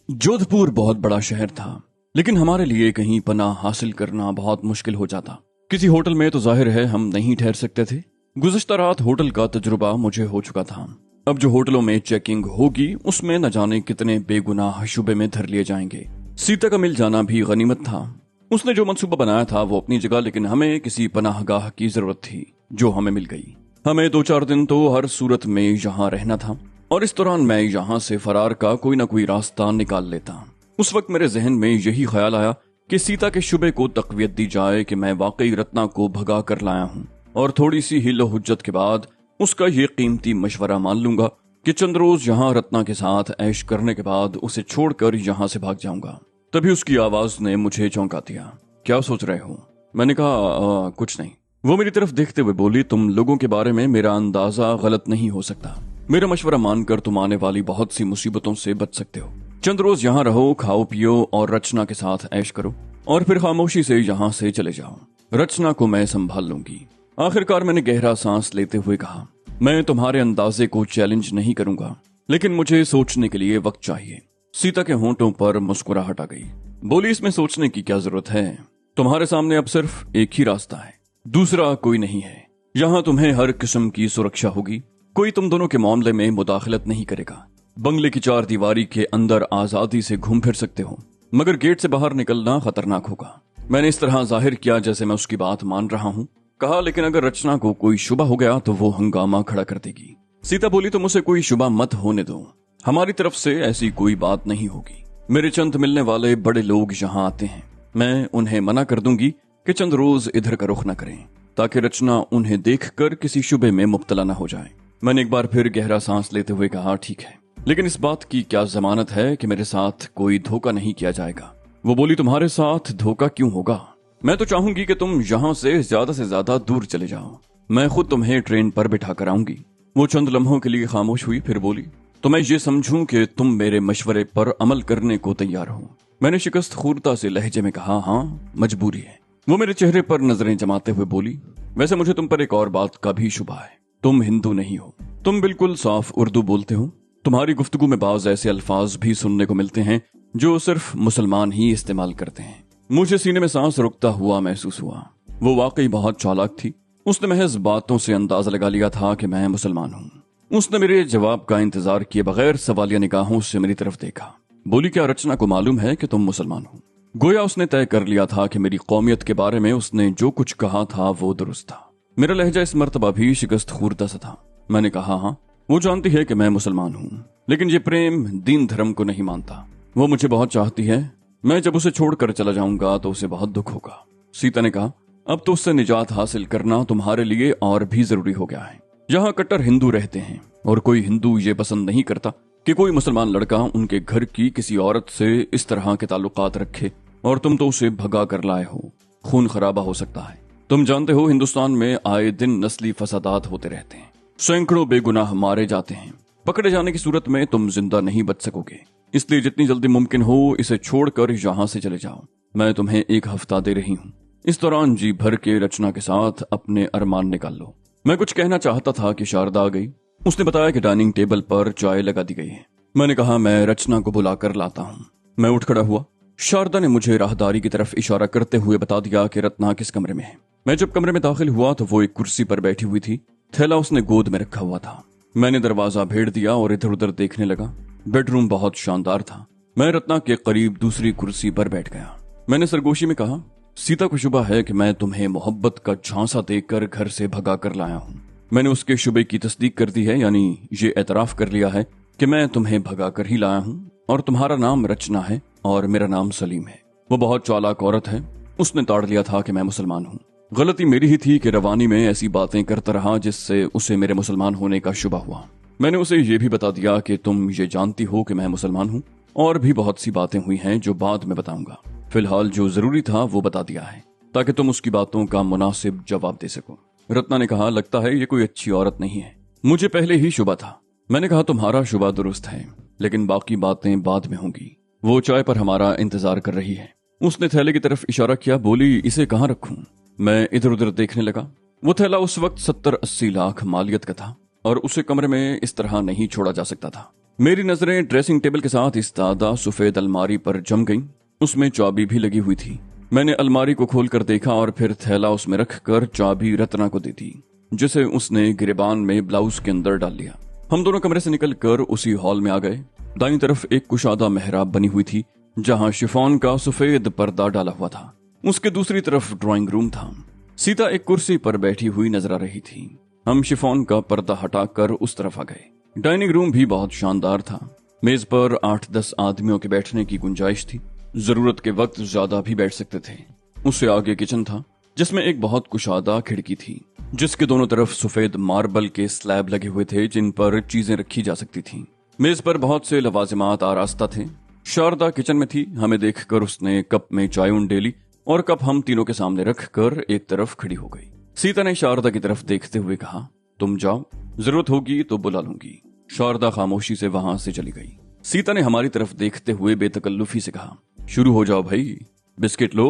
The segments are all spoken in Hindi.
जोधपुर बहुत बड़ा शहर था, लेकिन हमारे लिए कहीं पनाह हासिल करना बहुत मुश्किल हो जाता। किसी होटल में तो जाहिर है हम नहीं ठहर सकते थे। गुज़िश्ता रात होटल का तजुर्बा मुझे हो चुका था। अब जो होटलों में चेकिंग होगी उसमें न जाने कितने बेगुनाह शुबे में धर लिए जाएंगे। सीता का मिल जाना भी गनीमत था। उसने जो मंसूबा बनाया था वो अपनी जगह, लेकिन हमें किसी पनाहगाह की जरूरत थी जो हमें मिल गई। हमें 2-4 दिन तो हर सूरत में यहाँ रहना था और इस दौरान मैं यहाँ से फरार का कोई ना कोई रास्ता निकाल लेता। उस वक्त मेरे जहन में यही ख्याल आया कि सीता के शुबे को तकवीयत दी जाए कि मैं वाकई रत्ना को भगा कर लाया हूँ, और थोड़ी सी हिलो हुज्जत के बाद उसका ये कीमती मशवरा मान लूंगा कि चंद रोज यहाँ रत्ना के साथ ऐश करने के बाद उसे छोड़कर यहाँ से भाग जाऊंगा। तभी उसकी आवाज ने मुझे चौंका दिया। क्या सोच रहे हो? मैंने कहा कुछ नहीं। वो मेरी तरफ देखते हुए बोली, तुम लोगों के बारे में मेरा अंदाजा गलत नहीं हो सकता। मेरा मशवरा मानकर तुम आने वाली बहुत सी मुसीबतों से बच सकते हो। चंद रोज यहाँ रहो, खाओ पियो और रचना के साथ ऐश करो, और फिर खामोशी से यहाँ से चले जाओ। रचना को मैं संभाल लूंगी। आखिरकार मैंने गहरा सांस लेते हुए कहा, मैं तुम्हारे अंदाजे को चैलेंज नहीं करूंगा, लेकिन मुझे सोचने के लिए वक्त चाहिए। सीता के होंठों पर मुस्कुराहट आ गई। बोली, इसमें सोचने की क्या जरूरत है? तुम्हारे सामने अब सिर्फ एक ही रास्ता है, दूसरा कोई नहीं है। यहाँ तुम्हें हर किस्म की सुरक्षा होगी, कोई तुम दोनों के मामले में मुदाखलत नहीं करेगा। बंगले की 4 दीवारी के अंदर आजादी से घूम फिर सकते हो, मगर गेट से बाहर निकलना खतरनाक होगा। मैंने इस तरह जाहिर किया जैसे मैं उसकी बात मान रहा हूँ। कहा, लेकिन अगर रचना को कोई शुबा हो गया तो वो हंगामा खड़ा कर देगी। सीता बोली, तुम उसे कोई शुबा मत होने दो, हमारी तरफ से ऐसी कोई बात नहीं होगी। मेरे चंद मिलने वाले बड़े लोग यहाँ आते हैं, मैं उन्हें मना कर दूंगी कि चंद रोज इधर का रुख न करें, ताकि रचना उन्हें देखकर किसी शुबे में मुब्तला न हो जाए। मैंने एक बार फिर गहरा सांस लेते हुए कहा, ठीक है, लेकिन इस बात की क्या जमानत है कि मेरे साथ कोई धोखा नहीं किया जाएगा? वो बोली, तुम्हारे साथ धोखा क्यों होगा? मैं तो चाहूंगी कि तुम यहाँ से ज्यादा दूर चले जाओ। मैं खुद तुम्हें ट्रेन पर बिठा कर आऊंगी। वो चंद लम्हों के लिए खामोश हुई, फिर बोली, तो मैं ये समझूं कि तुम मेरे मशवरे पर अमल करने को तैयार हो? मैंने शिकस्त खूरता से लहजे में कहा, हाँ, मजबूरी है। वो मेरे चेहरे पर नजरें जमाते हुए बोली, वैसे मुझे तुम पर एक और बात का भी शुबा है। तुम हिंदू नहीं हो, तुम बिल्कुल साफ उर्दू बोलते हो। तुम्हारी गुफ्तगू में बाज ऐसे अल्फाज भी सुनने को मिलते हैं जो सिर्फ मुसलमान ही इस्तेमाल करते हैं। मुझे सीने में सांस रुकता हुआ महसूस हुआ। वो वाकई बहुत चालाक थी। उसने महज बातों से अंदाजा लगा लिया था कि मैं मुसलमान हूँ। उसने मेरे जवाब का इंतजार किए बगैर सवालिया निगाहों से मेरी तरफ देखा। बोली, क्या रचना को मालूम है कि तुम मुसलमान हो? गोया उसने तय कर लिया था कि मेरी कौमियत के बारे में उसने जो कुछ कहा था वो दुरुस्त था। मेरा लहजा इस मर्तबा भी शिकस्त खूरता सा था। मैंने कहा, हाँ, वो जानती है कि मैं मुसलमान हूँ, लेकिन ये प्रेम दीन धर्म को नहीं मानता। वो मुझे बहुत चाहती है। मैं जब उसे छोड़कर चला जाऊंगा तो उसे बहुत दुख होगा। सीता ने कहा, अब तो उससे निजात हासिल करना तुम्हारे लिए और भी जरूरी हो गया है। यहाँ कट्टर हिंदू रहते हैं और कोई हिंदू ये पसंद नहीं करता कि कोई मुसलमान लड़का उनके घर की किसी औरत से इस तरह के ताल्लुकात रखे, और तुम तो उसे भगा कर लाए हो। खून खराबा हो सकता है। तुम जानते हो हिंदुस्तान में आए दिन नस्ली फसादात होते रहते हैं, सैकड़ों बेगुनाह मारे जाते हैं। पकड़े जाने की सूरत में तुम जिंदा नहीं बच सकोगे, इसलिए जितनी जल्दी मुमकिन हो इसे छोड़कर यहाँ से चले जाओ। मैं तुम्हें 1 हफ्ता दे रही हूँ। इस दौरान जी भर के रचना के साथ अपने अरमान निकाल लो। मैं कुछ कहना चाहता था कि शारदा आ गई। उसने बताया कि डाइनिंग टेबल पर चाय लगा दी गई है। मैंने कहा, मैं रचना को बुलाकर लाता हूँ। मैं उठ खड़ा हुआ। शारदा ने मुझे राहदारी की तरफ इशारा करते हुए बता दिया कि रत्ना किस कमरे में है। मैं जब कमरे में दाखिल हुआ तो वो एक कुर्सी पर बैठी हुई थी। थैला उसने गोद में रखा हुआ था। मैंने दरवाजा भेड़ दिया और इधर उधर देखने लगा। बेडरूम बहुत शानदार था। मैं रत्ना के करीब दूसरी कुर्सी पर बैठ गया। मैंने सरगोशी में कहा, सीता को शुबा है कि मैं तुम्हें मोहब्बत का झांसा देकर घर से भगा कर लाया हूँ। मैंने उसके शुबे की तस्दीक कर दी है, यानी ये एतराफ कर लिया है कि मैं तुम्हें भगा कर ही लाया हूँ, और तुम्हारा नाम रचना है और मेरा नाम सलीम है। वो बहुत चालाक औरत है। उसने ताड़ लिया था कि मैं मुसलमान हूँ। गलती मेरी ही थी कि रवानी में ऐसी बातें करता रहा जिससे उसे मेरे मुसलमान होने का शुबा हुआ। मैंने उसे ये भी बता दिया कि तुम ये जानती हो कि मैं मुसलमान हूँ, और भी बहुत सी बातें हुई हैं जो बाद में बताऊंगा। फिलहाल जो जरूरी था वो बता दिया है, ताकि तुम उसकी बातों का मुनासिब जवाब दे सको। रत्ना ने कहा, लगता है ये कोई अच्छी औरत नहीं है। मुझे पहले ही शुबा था। मैंने कहा, तुम्हारा शुबा दुरुस्त है, लेकिन बाकी बातें बाद में होंगी। वो चाय पर हमारा इंतजार कर रही है। उसने थैले की तरफ इशारा किया। बोली, इसे कहाँ रखूं? मैं इधर उधर देखने लगा। वो थैला उस वक्त 70-80 लाख मालियत का था और उसे कमरे में इस तरह नहीं छोड़ा जा सकता था। मेरी नजरें ड्रेसिंग टेबल के साथ इस्तादा सफेद अलमारी पर जम गईं। उसमें चाबी भी लगी हुई थी। मैंने अलमारी को खोलकर देखा और फिर थैला उसमें रखकर चाबी रत्ना को दे दी, जिसे उसने गिरेबान में ब्लाउज के अंदर डाल लिया। हम दोनों कमरे से निकलकर उसी हॉल में आ गए। दाईं तरफ एक कुशादा मेहराब बनी हुई थी, जहां शिफॉन का सफेद पर्दा डाला हुआ था। उसके दूसरी तरफ ड्राइंग रूम था। सीता एक कुर्सी पर बैठी हुई नजर आ रही थी। हम शिफॉन का पर्दा हटाकर उस तरफ आ गए। डाइनिंग रूम भी बहुत शानदार था। मेज पर 8-10 आदमियों के बैठने की गुंजाइश थी। जरूरत के वक्त ज्यादा भी बैठ सकते थे। उससे आगे किचन था, जिसमें एक बहुत कुशादा खिड़की थी, जिसके दोनों तरफ सफेद मार्बल के स्लैब लगे हुए थे, जिन पर चीजें रखी जा सकती थीं। मेज पर बहुत से लवाजिमात आरास्ता थे। शारदा किचन में थी। हमें देखकर उसने कप में चाय उंडेली और कप हम तीनों के सामने रखकर एक तरफ खड़ी हो गई। सीता ने शारदा की तरफ देखते हुए कहा, तुम जाओ, जरूरत होगी तो बुला लूंगी। शारदा खामोशी से वहां से चली गई। सीता ने हमारी तरफ देखते हुए बेतकल्लुफी से कहा, शुरू हो जाओ भाई, बिस्किट लो,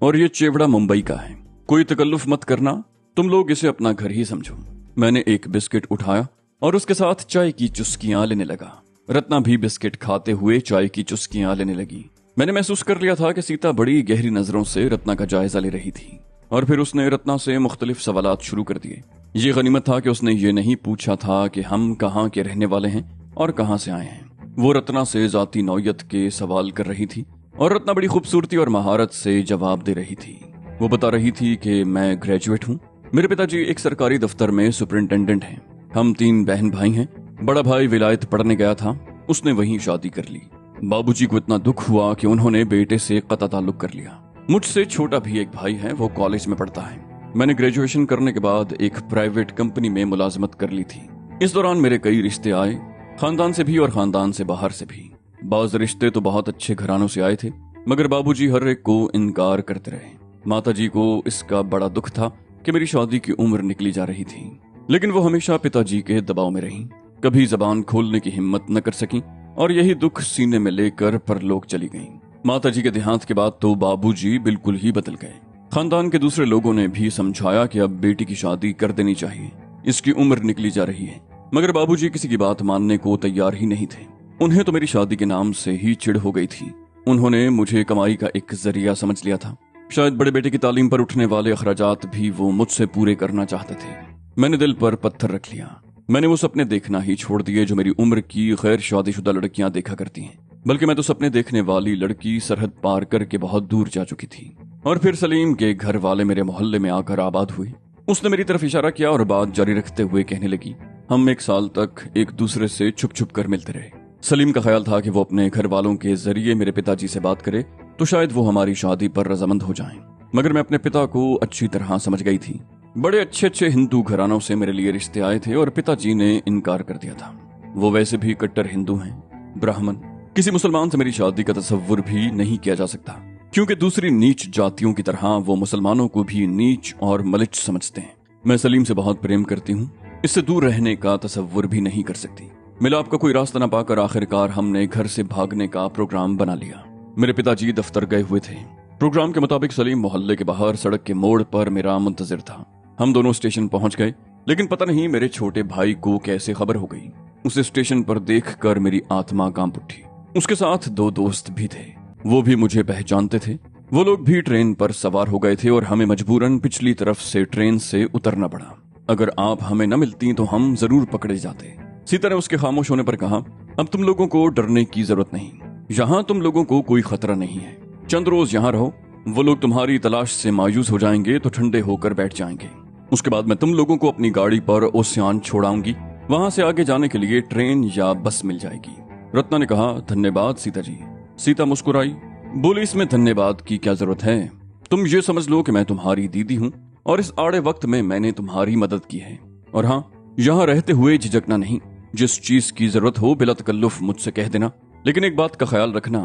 और ये चेवड़ा मुंबई का है, कोई तकल्लुफ मत करना, तुम लोग इसे अपना घर ही समझो। मैंने एक बिस्किट उठाया और उसके साथ चाय की चुस्कियां लेने लगा। रत्ना भी बिस्किट खाते हुए चाय की चुस्कियां लेने लगी। मैंने महसूस कर लिया था कि सीता बड़ी गहरी नजरों से रत्ना का जायजा ले रही थी, और फिर उसने रत्ना से मुख्तलिफ सवालात शुरू कर दिए। ये गनीमत था कि उसने ये नहीं पूछा था कि हम कहाँ के रहने वाले हैं और कहाँ से आए हैं। वो रत्ना से जाती नौयत के सवाल कर रही थी और रत्ना बड़ी खूबसूरती और महारत से जवाब दे रही थी। वो बता रही थी कि मैं ग्रेजुएट हूँ, मेरे पिताजी एक सरकारी दफ्तर में सुपरिंटेंडेंट हैं, हम 3 बहन भाई हैं। बड़ा भाई विलायत पढ़ने गया था, उसने वहीं शादी कर ली। बाबूजी को इतना दुख हुआ कि उन्होंने बेटे से कता ताल्लुक कर लिया। मुझसे छोटा भी एक भाई है, वो कॉलेज में पढ़ता है। मैंने ग्रेजुएशन करने के बाद एक प्राइवेट कंपनी में मुलाजमत कर ली थी। इस दौरान मेरे कई रिश्ते आए, खानदान से भी और खानदान से बाहर से भी। बाज रिश्ते तो बहुत अच्छे घरानों से आए थे, मगर बाबूजी हर एक को इनकार करते रहे। माताजी को इसका बड़ा दुख था कि मेरी शादी की उम्र निकली जा रही थी, लेकिन वो हमेशा पिताजी के दबाव में रहीं, कभी जबान खोलने की हिम्मत न कर सकी और यही दुख सीने में लेकर परलोक चली गईं। माताजी के देहांत के बाद तो बाबूजी बिल्कुल ही बदल गए। खानदान के दूसरे लोगों ने भी समझाया कि अब बेटी की शादी कर देनी चाहिए, इसकी उम्र निकली जा रही है, मगर बाबूजी किसी की बात मानने को तैयार ही नहीं थे। उन्हें तो मेरी शादी के नाम से ही चिढ़ हो गई थी। उन्होंने मुझे कमाई का एक जरिया समझ लिया था। शायद बड़े बेटे की तालीम पर उठने वाले अखराजात भी वो मुझसे पूरे करना चाहते थे। मैंने दिल पर पत्थर रख लिया। मैंने वो सपने देखना ही छोड़ दिए जो मेरी उम्र की गैर शादीशुदा लड़कियां देखा करती हैं। बल्कि मैं तो सपने देखने वाली लड़की सरहद पार करके बहुत दूर जा चुकी थी। और फिर सलीम के घर वाले मेरे मोहल्ले में आकर आबाद हुए। उसने मेरी तरफ इशारा किया और बात जारी रखते हुए कहने लगी, हम 1 साल तक एक दूसरे से छुप छुप कर मिलते रहे। सलीम का ख्याल था कि वो अपने घर वालों के जरिए मेरे पिताजी से बात करे तो शायद वो हमारी शादी पर रजामंद हो जाएं। मगर मैं अपने पिता को अच्छी तरह समझ गई थी। बड़े अच्छे अच्छे हिंदू घरानों से मेरे लिए रिश्ते आए थे और पिताजी ने इनकार कर दिया था। वो वैसे भी कट्टर हिंदू हैं, ब्राह्मण। किसी मुसलमान से मेरी शादी का तसव्वुर भी नहीं किया जा सकता, क्योंकि दूसरी नीच जातियों की तरह वो मुसलमानों को भी नीच और मलिच समझते हैं। मैं सलीम से बहुत प्रेम करती हूँ, इससे दूर रहने का तसव्वुर भी नहीं कर सकती। मिलाप का कोई रास्ता न पाकर आखिरकार हमने घर से भागने का प्रोग्राम बना लिया। मेरे पिताजी दफ्तर गए हुए थे। प्रोग्राम के मुताबिक सलीम मोहल्ले के बाहर सड़क के मोड़ पर मेरा मुंतजिर था। हम दोनों स्टेशन पहुंच गए, लेकिन पता नहीं मेरे छोटे भाई को कैसे खबर हो गई। उसे स्टेशन पर देखकर मेरी आत्मा कांप उठी। उसके साथ 2 दोस्त भी थे, वो भी मुझे पहचानते थे। वो लोग भी ट्रेन पर सवार हो गए थे और हमें मजबूरन पिछली तरफ से ट्रेन से उतरना पड़ा। अगर आप हमें न मिलती तो हम जरूर पकड़े जाते। सीता ने उसके खामोश होने पर कहा, अब तुम लोगों को डरने की जरूरत नहीं, यहाँ तुम लोगों को कोई खतरा नहीं है। चंद रोज यहाँ रहो, वो लोग तुम्हारी तलाश से मायूस हो जाएंगे तो ठंडे होकर बैठ जाएंगे। उसके बाद मैं तुम लोगों को अपनी गाड़ी पर ओसियान छोड़ाऊंगी, वहां से आगे जाने के लिए ट्रेन या बस मिल जाएगी। रत्ना ने कहा, धन्यवाद सीता जी। सीता मुस्कुराई, बोली, इसमें धन्यवाद की क्या जरूरत है, तुम ये समझ लो कि मैं तुम्हारी दीदी हूँ और इस आड़े वक्त में मैंने तुम्हारी मदद की है। और हाँ, यहाँ रहते हुए झिझकना नहीं, जिस चीज की जरूरत हो बिला तकल्लुफ मुझसे कह देना। लेकिन एक बात का ख्याल रखना,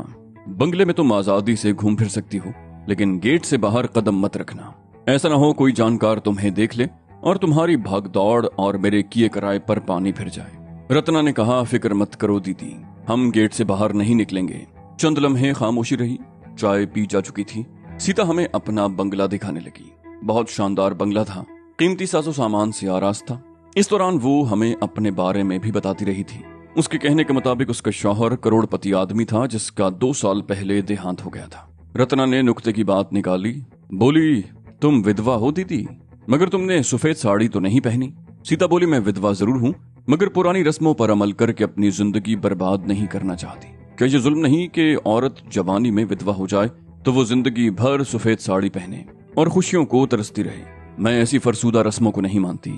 बंगले में तुम आजादी से घूम फिर सकती हो, लेकिन गेट से बाहर कदम मत रखना। ऐसा ना हो कोई जानकार तुम्हें देख ले और तुम्हारी भागदौड़ और मेरे किए कराए पर पानी फिर जाए। रत्ना ने कहा, फिक्र मत करो दीदी, हम गेट से बाहर नहीं निकलेंगे। चंद लम्हे खामोशी रही। चाय पी जा चुकी थी। सीता हमें अपना बंगला दिखाने लगी। बहुत शानदार बंगला था, कीमती साजो सामान से आराज था। इस दौरान वो हमें अपने बारे में भी बताती रही थी। उसके कहने के मुताबिक उसका शौहर करोड़पति आदमी था जिसका 2 साल पहले देहांत हो गया था। रत्ना ने नुक्ते की बात निकाली, बोली, तुम विधवा हो दीदी, मगर तुमने सफेद साड़ी तो नहीं पहनी। सीता बोली, मैं विधवा जरूर हूँ, मगर पुरानी रस्मों पर अमल करके अपनी जिंदगी बर्बाद नहीं करना चाहती। क्या ये जुल्म नहीं कि औरत जवानी में विधवा हो जाए तो वो जिंदगी भर सफेद साड़ी पहने और खुशियों को तरसती रहे? मैं ऐसी फरसूदा रस्मों को नहीं मानती।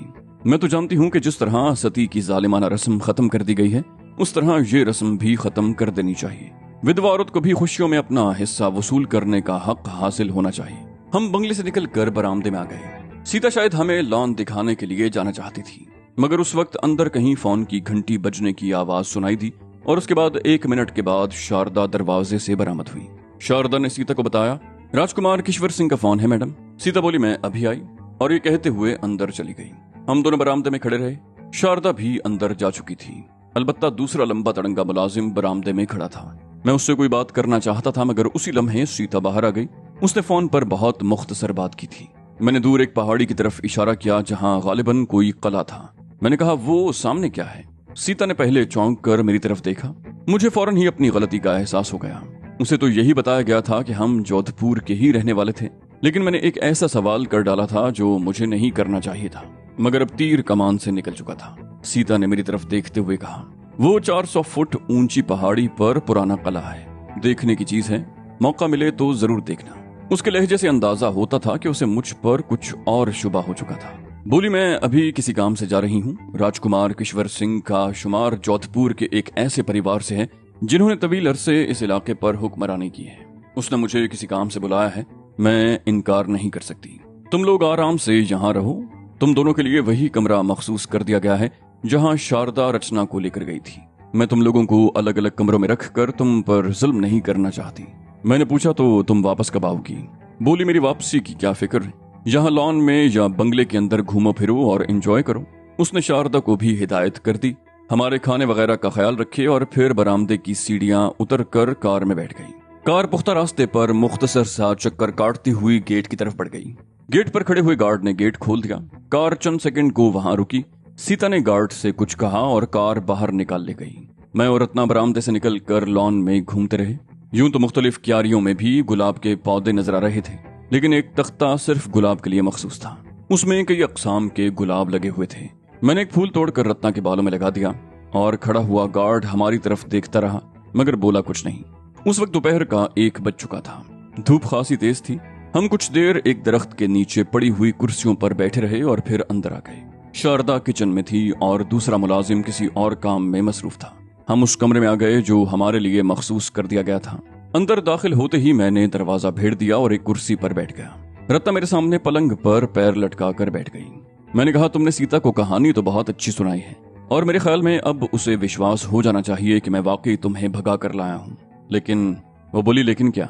मैं तो जानती हूँ कि जिस तरह सती की जालिमाना रस्म खत्म कर दी गई है, उस तरह ये रस्म भी खत्म कर देनी चाहिए। विधवा औरत को भी खुशियों में अपना हिस्सा वसूल करने का हक हासिल होना चाहिए। हम बंगले से निकलकर बरामदे में आ गए। सीता शायद हमें लॉन दिखाने के लिए जाना चाहती थी, मगर उस वक्त अंदर कहीं फोन की घंटी बजने की आवाज सुनाई दी और उसके बाद 1 मिनट के बाद शारदा दरवाजे से बरामद हुई। शारदा ने सीता को बताया, राजकुमार किश्वर सिंह का फोन है मैडम। सीता बोली, मैं अभी आई, और ये कहते हुए अंदर चली गई। हम दोनों बरामदे में खड़े रहे। शारदा भी अंदर जा चुकी थी। अलबत्ता दूसरा लंबा तड़ंगा मुलाजिम बरामदे में खड़ा था। मैं उससे कोई बात करना चाहता था, मगर उसी लम्हे सीता बाहर आ गई। उसने फोन पर बहुत मुख्तसर बात की थी। मैंने दूर एक पहाड़ी की तरफ इशारा किया जहां गालिबन कोई कला था। मैंने कहा, वो सामने क्या है? सीता ने पहले चौंक कर मेरी तरफ देखा। मुझे फौरन ही अपनी गलती का एहसास हो गया। उसे तो यही बताया गया था कि हम जोधपुर के ही रहने वाले थे, लेकिन मैंने एक ऐसा सवाल कर डाला था जो मुझे नहीं करना चाहिए था, मगर अब तीर कमान से निकल चुका था। सीता ने मेरी तरफ देखते हुए कहा, वो 400 फुट ऊंची पहाड़ी पर पुराना किला है, देखने की चीज है, मौका मिले तो जरूर देखना। उसके लहजे से अंदाजा होता था कि उसे मुझ पर कुछ और शुबा हो चुका था। बोली, मैं अभी किसी काम से जा रही हूँ। राजकुमार किश्वर सिंह का शुमार जोधपुर के एक ऐसे परिवार से है जिन्होंने तवील अरसे इस इलाके पर हुक्मरानी की है। उसने मुझे किसी काम से बुलाया है, मैं इनकार नहीं कर सकती। तुम लोग आराम से यहाँ रहो। तुम दोनों के लिए वही कमरा मखसूस कर दिया गया है जहाँ शारदा रचना को लेकर गई थी। मैं तुम लोगों को अलग अलग कमरों में रखकर तुम पर जुल्म नहीं करना चाहती। मैंने पूछा, तो तुम वापस कब आओगी? बोली, मेरी वापसी की क्या फिक्र, यहाँ लॉन में या बंगले के अंदर घूमो फिरो और एंजॉय करो। उसने शारदा को भी हिदायत कर दी, हमारे खाने वगैरह का ख्याल रखे, और फिर बरामदे की सीढ़ियां उतर कर कार में बैठ गई। कार पुख्ता रास्ते पर मुख्तसर सा चक्कर काटती हुई गेट की तरफ बढ़ गई। गेट पर खड़े हुए गार्ड ने गेट खोल दिया। कार चंद सेकंड को वहां रुकी। सीता ने गार्ड से कुछ कहा और कार बाहर निकाल ले गई। मैं और रत्ना बरामदे से निकल कर लॉन में घूमते रहे। यूं तो मुख्तलिफ क्यारियों में भी गुलाब के पौधे नजर आ रहे थे, लेकिन एक तख्ता सिर्फ गुलाब के लिए मखसूस था। उसमें कई अकसाम के गुलाब लगे हुए थे। मैंने एक फूल तोड़कर रत्ना के बालों में लगा दिया और खड़ा हुआ गार्ड हमारी तरफ देखता रहा, मगर बोला कुछ नहीं। उस वक्त दोपहर का 1 बज चुका था। धूप खासी तेज थी। हम कुछ देर एक दरख्त के नीचे पड़ी हुई कुर्सियों पर बैठे रहे और फिर अंदर आ गए। शारदा किचन में थी और दूसरा मुलाजिम किसी और काम में मसरूफ था। हम उस कमरे में आ गए जो हमारे लिए मखसूस कर दिया गया था। अंदर दाखिल होते ही मैंने दरवाजा भेड़ दिया और एक कुर्सी पर बैठ गया। रत्ना मेरे सामने पलंग पर पैर लटका कर बैठ गई। मैंने कहा, तुमने सीता को कहानी तो बहुत अच्छी सुनाई है और मेरे ख्याल में अब उसे विश्वास हो जाना चाहिए कि मैं वाकई तुम्हें भगा कर लाया हूँ। लेकिन वो बोली, लेकिन क्या?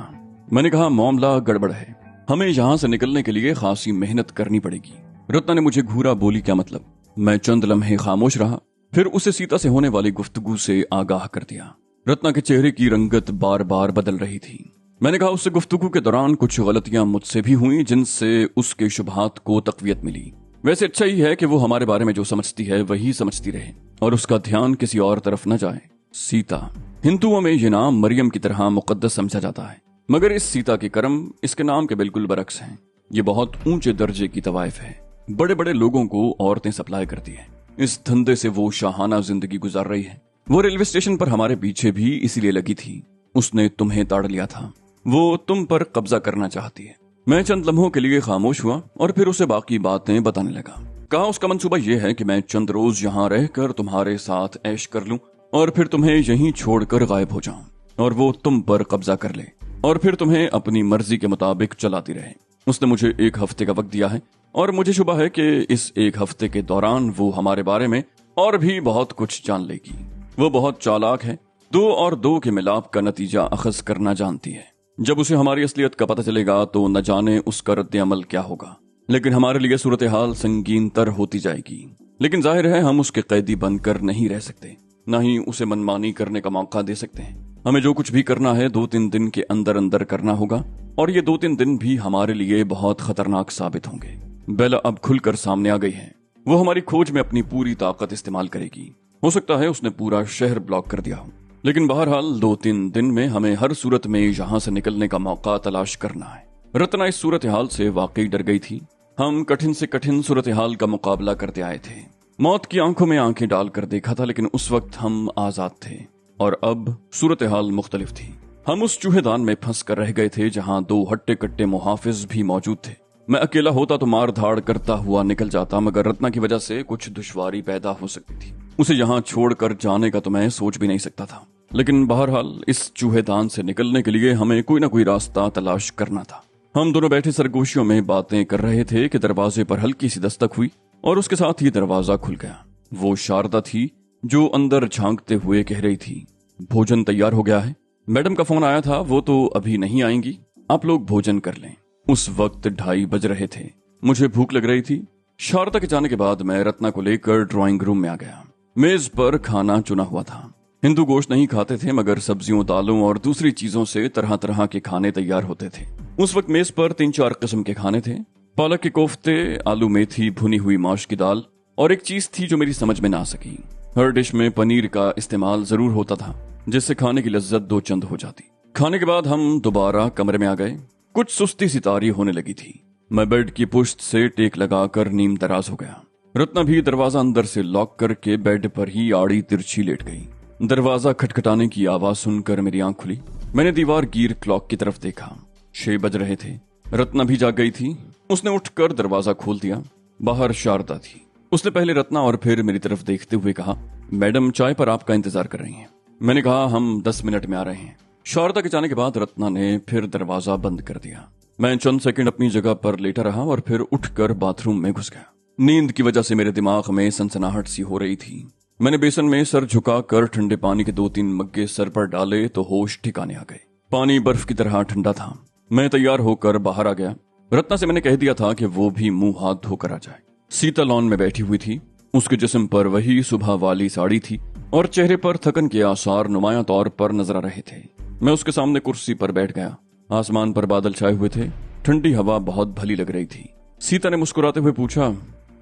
मैंने कहा, मामला गड़बड़ है, हमें यहाँ से निकलने के लिए खासी मेहनत करनी पड़ेगी। रत्ना ने मुझे घूरा। बोली, क्या मतलब? मैं चंद लम्हे खामोश रहा, फिर उसे सीता से होने वाली गुफ्तगू से आगाह कर दिया। रत्ना के चेहरे की रंगत बार बार बदल रही थी। मैंने कहा, उससे गुफ्तगू के दौरान कुछ गलतियां मुझसे भी हुई जिनसे उसके शुबहात को तकवीयत मिली। वैसे अच्छा ही है कि वो हमारे बारे में जो समझती है वही समझती रहे और उसका ध्यान किसी और तरफ न जाए। सीता, हिंदुओं में ये नाम मरियम की तरह मुकद्दस समझा जाता है, मगर इस सीता के कर्म इसके नाम के बिल्कुल बरक्स हैं। ये बहुत ऊंचे दर्जे की तवाइफ है। बड़े बड़े लोगों को औरतें सप्लाई करती है। इस धंधे से वो शाहाना जिंदगी गुजार रही है। वो रेलवे स्टेशन पर हमारे पीछे भी इसीलिए लगी थी। उसने तुम्हें ताड़ लिया था। वो तुम पर कब्जा करना चाहती है। मैं चंद लम्हों के लिए खामोश हुआ और फिर उसे बाकी बातें बताने लगा। कहा, उसका मंसूबा यह है कि मैं चंद रोज यहाँ रहकर तुम्हारे साथ ऐश कर लूं और फिर तुम्हें यहीं छोड़कर गायब हो जाऊं और वो तुम पर कब्जा कर ले और फिर तुम्हें अपनी मर्जी के मुताबिक चलाती रहे। उसने मुझे 1 हफ्ते का वक्त दिया है और मुझे शुबा है कि इस 1 हफ्ते के दौरान वो हमारे बारे में और भी बहुत कुछ जान लेगी। वो बहुत चालाक है। 2 और 2 के मिलाप का नतीजा अखज करना जानती है। जब उसे हमारी असलियत का पता चलेगा तो न जाने उसका रद्द अमल क्या होगा, लेकिन हमारे लिए सूरत हाल संगीन तर होती जाएगी। लेकिन जाहिर है हम उसके कैदी बनकर नहीं रह सकते, न ही उसे मनमानी करने का मौका दे सकते हैं। हमें जो कुछ भी करना है 2-3 दिन के अंदर अंदर करना होगा और ये 2-3 दिन भी हमारे लिए बहुत खतरनाक साबित होंगे। बेला अब खुलकर सामने आ गई है। वो हमारी खोज में अपनी पूरी ताकत इस्तेमाल करेगी। हो सकता है उसने पूरा शहर ब्लॉक कर दिया हो। लेकिन बहरहाल 2-3 दिन में हमें हर सूरत में यहाँ से निकलने का मौका तलाश करना है। रत्ना इस सूरत हाल से वाकई डर गई थी। हम कठिन से कठिन सूरत हाल का मुकाबला करते आए थे। मौत की आंखों में आंखें डालकर देखा था, लेकिन उस वक्त हम आजाद थे और अब सूरत हाल मुख्तलिफ थी। हम उस चूहेदान में फंस कर रह गए थे जहां 2 हट्टे कट्टे मुहाफिज भी मौजूद थे। मैं अकेला होता तो मार धाड़ करता हुआ निकल जाता, मगर रत्ना की वजह से कुछ दुश्वारी पैदा हो सकती थी। उसे यहाँ छोड़कर जाने का तो मैं सोच भी नहीं सकता था। लेकिन बहरहाल इस चूहेदान से निकलने के लिए हमें कोई ना कोई रास्ता तलाश करना था। हम दोनों बैठे सरगोशियों में बातें कर रहे थे कि दरवाजे पर हल्की सी दस्तक हुई और उसके साथ ही दरवाजा खुल गया। वो शारदा थी जो अंदर झांकते हुए कह रही थी, भोजन तैयार हो गया है। मैडम का फोन आया था, वो तो अभी नहीं आएंगी, आप लोग भोजन कर लें। उस वक्त 2:30 बज रहे थे। मुझे भूख लग रही थी। शारदा के जाने के बाद मैं रत्ना को लेकर ड्राइंग रूम में आ गया। मेज पर खाना चुना हुआ था। हिंदू गोश्त नहीं खाते थे, मगर सब्जियों, दालों और दूसरी चीजों से तरह तरह के खाने तैयार होते थे। उस वक्त मेज पर 3-4 किस्म के खाने थे। पालक के कोफ्ते, आलू मेथी, भुनी हुई माश की दाल और एक चीज थी जो मेरी समझ में ना सकी। हर डिश में पनीर का इस्तेमाल जरूर होता था, जिससे खाने की लज्जत 2 चंद हो जाती। खाने के बाद हम दोबारा कमरे में आ गए। कुछ सुस्ती सी तारी होने लगी थी। मैं बेड की पुश्त से टेक लगाकर नीम दराज हो गया। रत्ना भी दरवाजा अंदर से लॉक करके बेड पर ही आड़ी तिरछी लेट गई। दरवाजा खटखटाने की आवाज सुनकर मेरी आंख खुली। मैंने दीवार गिर क्लॉक की तरफ देखा। 6 बज रहे थे। रत्ना भी जाग गई थी। उसने उठकर दरवाजा खोल दिया। बाहर शारदा थी। उसने पहले रत्ना और फिर मेरी तरफ देखते हुए कहा, मैडम चाय पर आपका इंतजार कर रही हैं। मैंने कहा, हम 10 मिनट में आ रहे हैं। शारदा के जाने के बाद रत्ना ने फिर दरवाजा बंद कर दिया। मैं चंद सेकंड अपनी जगह पर लेटा रहा और फिर उठकर बाथरूम में घुस गया। नींद की वजह से मेरे दिमाग में सनसनाहट सी हो रही थी। मैंने बेसन में सर झुकाकर ठंडे पानी के 2-3 मग्गे सर पर डाले तो होश ठिकाने आ गए। पानी बर्फ की तरह ठंडा था। मैं तैयार होकर बाहर आ गया। रत्ना से मैंने कह दिया था कि वो भी मुंह हाथ धोकर आ जाए। सीता लॉन में बैठी हुई थी। उसके जिस्म पर वही सुबह वाली साड़ी थी और चेहरे पर थकन के आसार नुमाया तौर पर नजर आ रहे थे। मैं उसके सामने कुर्सी पर बैठ गया। आसमान पर बादल छाए हुए थे। ठंडी हवा बहुत भली लग रही थी। सीता ने मुस्कुराते हुए पूछा,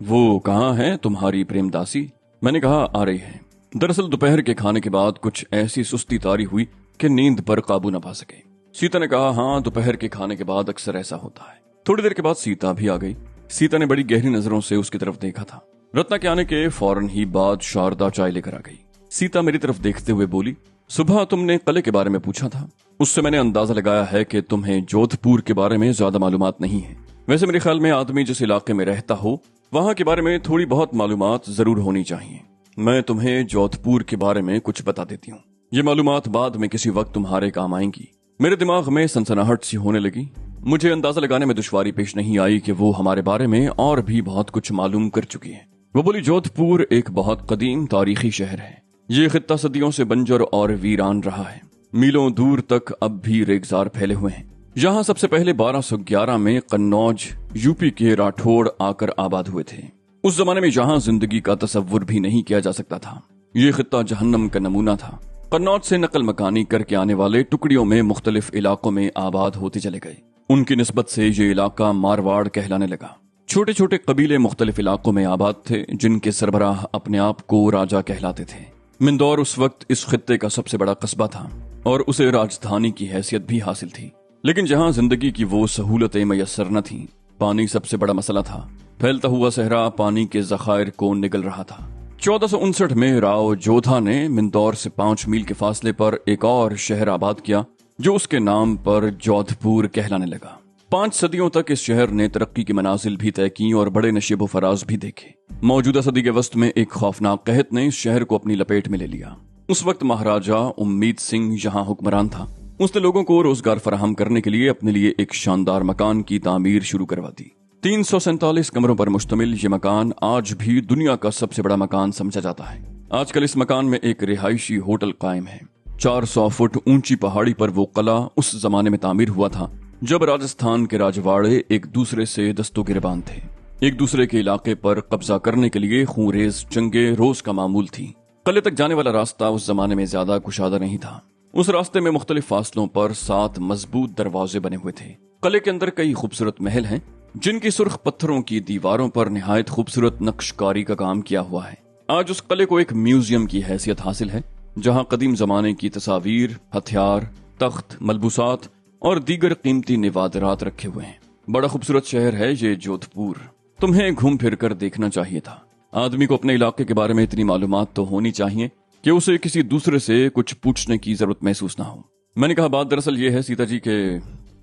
वो कहाँ है तुम्हारी प्रेमदासी? मैंने कहा, आ रही है। दरअसल दोपहर के खाने के बाद कुछ ऐसी सुस्ती तारी हुई कि नींद पर काबू न पा सके। सीता ने कहा, हाँ, दोपहर के खाने के बाद अक्सर ऐसा होता है। थोड़ी देर के बाद सीता भी आ गई। सीता ने बड़ी गहरी नजरों से उसकी तरफ देखा था। रत्ना के आने के फौरन ही बाद शारदा चाय लेकर आ गई। सीता मेरी तरफ देखते हुए बोली, सुबह तुमने किले के बारे में पूछा था। उससे मैंने अंदाजा लगाया है कि तुम्हें जोधपुर के बारे में ज्यादा मालूमात नहीं है। वैसे मेरे ख्याल में आदमी जिस इलाके में रहता हो वहां के बारे में थोड़ी बहुत मालूमात जरूर होनी चाहिए। मैं तुम्हें जोधपुर के बारे में कुछ बता देती हूँ। ये मालूमात बाद में किसी वक्त तुम्हारे काम आएंगी। मेरे दिमाग में सनसनाहट सी होने लगी। मुझे अंदाजा लगाने में दुश्वारी पेश नहीं आई कि वो हमारे बारे में और भी बहुत कुछ मालूम कर चुकी है। वो बोली, जोधपुर एक बहुत कदीम तारीखी शहर है। ये खित्ता सदियों से बंजर और वीरान रहा है। मीलों दूर तक अब भी रेगिस्तान फैले हुए हैं। यहाँ सबसे पहले 1211 में कन्नौज यूपी के राठौड़ आकर आबाद हुए थे। उस जमाने में यहाँ जिंदगी का तसव्वुर भी नहीं किया जा सकता था। ये खित्ता जहन्नम का नमूना था। कन्नौज से नकल मकानी करके आने वाले टुकड़ियों में मुख्तलिफ इलाकों में आबाद होते चले गए। उनकी निस्बत से ये इलाका मारवाड़ कहलाने लगा। छोटे छोटे कबीले मुख्तलिफ इलाकों में आबाद थे, जिनके सरबराह अपने आप को राजा कहलाते थे। मिंदौर उस वक्त इस खित्ते का सबसे बड़ा कस्बा था और उसे राजधानी की हैसियत भी हासिल थी। लेकिन जहाँ जिंदगी की वो सहूलतें मयसर न थीं, पानी सबसे बड़ा मसला था। फैलता हुआ सहरा पानी के जखायर को निगल रहा था। 1459 में राव जोधा ने मिंदौर से 5 मील के फासले पर एक और शहर आबाद किया, जो उसके नाम पर जोधपुर कहलाने लगा। 5 सदियों तक इस शहर ने तरक्की की मनाजिल भी तय की और बड़े नशीबो फराज भी देखे। मौजूदा सदी के वस्त में एक खौफनाक कहत ने इस शहर को अपनी लपेट में ले लिया। उस वक्त महाराजा उम्मीद सिंह यहाँ हुक्मरान था। उसने लोगों को रोजगार फराहम करने के लिए अपने लिए एक शानदार मकान की तामीर शुरू करवा दी। 347 कमरों पर मुश्तमिल ये मकान आज भी दुनिया का सबसे बड़ा मकान समझा जाता है। आजकल इस मकान में एक रिहायशी होटल कायम है। 400 फुट ऊंची पहाड़ी पर वो किला उस जमाने में तामीर हुआ था जब राजस्थान के राजवाड़े एक दूसरे से दस्तों गिरबान थे। एक दूसरे के इलाके पर कब्जा करने के लिए खूंरेज जंगें रोज का मामूल थी। किले तक जाने वाला रास्ता उस जमाने में ज्यादा कुशादा नहीं था। उस रास्ते में मुख्तलिफ फासलों पर 7 मजबूत दरवाजे बने हुए थे। किले के अंदर कई खूबसूरत महल हैं, जिनकी सुर्ख पत्थरों की दीवारों पर निहायत खूबसूरत नक्शकारी का काम किया हुआ है। आज उस किले को एक म्यूजियम की हैसियत हासिल है, जहां कदीम जमाने की तस्वीर, हथियार, तख्त, मलबूसात और दीगर कीमती निवादरात रखे हुए हैं। बड़ा खूबसूरत शहर है ये जोधपुर। तुम्हें घूम फिर कर देखना चाहिए था। आदमी को अपने इलाके के बारे में इतनी मालूमात तो होनी चाहिए कि उसे किसी दूसरे से कुछ पूछने की जरूरत महसूस ना हो। मैंने कहा, बात दरअसल ये है सीता जी के।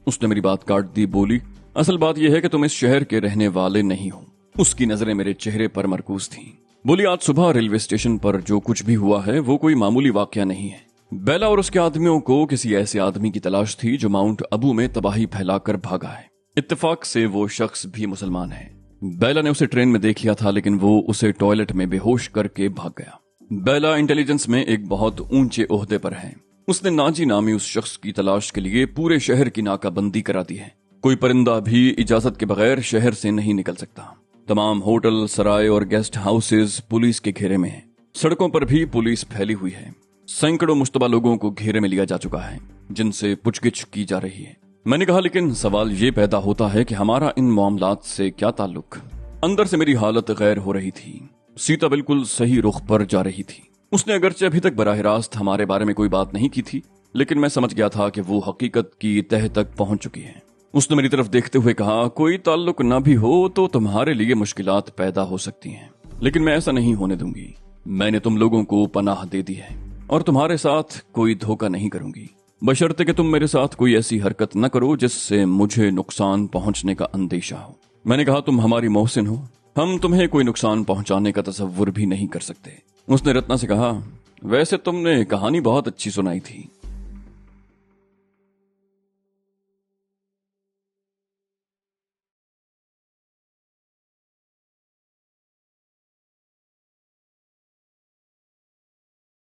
उसने मेरी बात काट दी, बोली, असल बात यह है कि तुम इस शहर के रहने वाले नहीं हो। उसकी नजरें मेरे चेहरे पर मरकूज थीं। बोली, आज सुबह रेलवे स्टेशन पर जो कुछ भी हुआ है वो कोई मामूली वाकया नहीं है। बेला और उसके आदमियों को किसी ऐसे आदमी की तलाश थी जो माउंट अबू में तबाही फैलाकर भागा है। इत्तेफाक से वो शख्स भी मुसलमान है। बेला ने उसे ट्रेन में देख लिया था, लेकिन वो उसे टॉयलेट में बेहोश करके भाग गया। बेला इंटेलिजेंस में एक बहुत ऊंचे ओहदे पर है। उसने नाजी नामी उस शख्स की तलाश के लिए पूरे शहर की नाकाबंदी करा दी है। कोई परिंदा भी इजाजत के बगैर शहर से नहीं निकल सकता। तमाम होटल, सराय और गेस्ट हाउसेज पुलिस के घेरे में हैं। सड़कों पर भी पुलिस फैली हुई है। सैकड़ों मुश्तबा लोगों को घेरे में लिया जा चुका है, जिनसे पूछगिछ की जा रही है। मैंने कहा, लेकिन सवाल ये पैदा होता है कि हमारा इन मामलात से क्या ताल्लुक। अंदर से मेरी हालत गैर हो रही थी। सीता बिल्कुल सही रुख पर जा रही थी। उसने अगरचे अभी तक बराह रास्त हमारे बारे में कोई बात नहीं की थी, लेकिन मैं समझ गया था कि वो हकीकत की तह तक पहुंच चुकी है। उसने मेरी तरफ देखते हुए कहा, कोई ताल्लुक न भी हो तो तुम्हारे लिए मुश्किलात पैदा हो सकती हैं, लेकिन मैं ऐसा नहीं होने दूंगी। मैंने तुम लोगों को पनाह दे दी है और तुम्हारे साथ कोई धोखा नहीं करूंगी, बशर्ते कि तुम मेरे साथ कोई ऐसी हरकत न करो जिससे मुझे नुकसान पहुंचने का अंदेशा हो। मैंने कहा, तुम हमारी मोहसिन हो, हम तुम्हें कोई नुकसान पहुंचाने का तसव्वुर भी नहीं कर सकते। उसने रत्ना से कहा, वैसे तुमने कहानी बहुत अच्छी सुनाई थी।